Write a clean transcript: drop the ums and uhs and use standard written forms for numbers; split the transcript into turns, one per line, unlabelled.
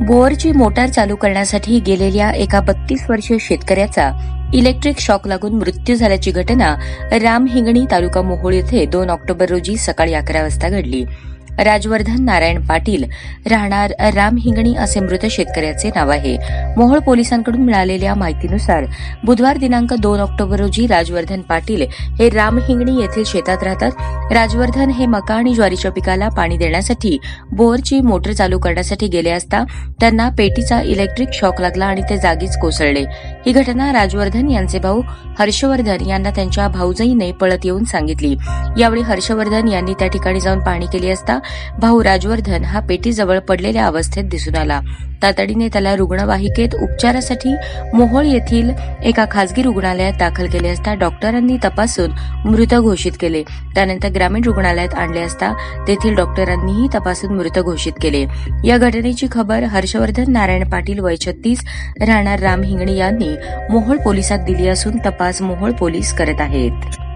बोअरची motor चालू करण्यासाठी गेलेल्या एका 32 वर्षीय शेतकऱ्याचा इलेक्ट्रिक शॉक लागून मृत्यू झाल्याची घटना रामहिंगणी तालुका मोहोळ येथे 2 ऑक्टोबर रोजी सकाळी 11 वाजता घडली. राजवर्धन नारायण पाटील राहणार रामहिंगणी असे मृत शेतकऱ्याचे नाव आहे. मोहोळ पोलिसांकडून मिळालेल्या माहितीनुसार बुधवार दिनांक 2 ऑक्टोबर रोजी राजवर्धन पाटील हे रामहिंगणी येथील शेतात राहतात. राजवर्धन हे मका आणि ज्वारीच्या पिकाला पाणी देण्यासाठी बोअरची मोटर चालू करण्यासाठी गेले असता त्यांना पेटीचा इलेक्ट्रिक शॉक लागला आणि ते जागीच कोसळले. ही घटना राजवर्धन यांचे भाऊ हर्षवर्धन यांना त्यांच्या भाऊजाईने पळत येऊन सांगितली. यावेळी हर्षवर्धन यांनी त्या ठिकाणी जाऊन पाहणी केली असता भाऊ राजवर्धन हा पेटीजवळ पडलेल्या अवस्थेत दिसून आला. तातडीने त्याला रुग्णवाहिकेत उपचारासाठी मोहोळ येथील एका खासगी रुग्णालयात दाखल केले असता डॉक्टरांनी तपासून मृत घोषित केले. त्यानंतर ग्रामीण रुग्णालयात आणले असता तेथील डॉक्टरांनीही तपासून मृत घोषित केले. या घटनेची खबर हर्षवर्धन नारायण पाटील वय 36 राहणार रामहिंगणी यांनी मोहोळ पोलिसात दिली असून तपास मोहोळ पोलीस करत आहेत.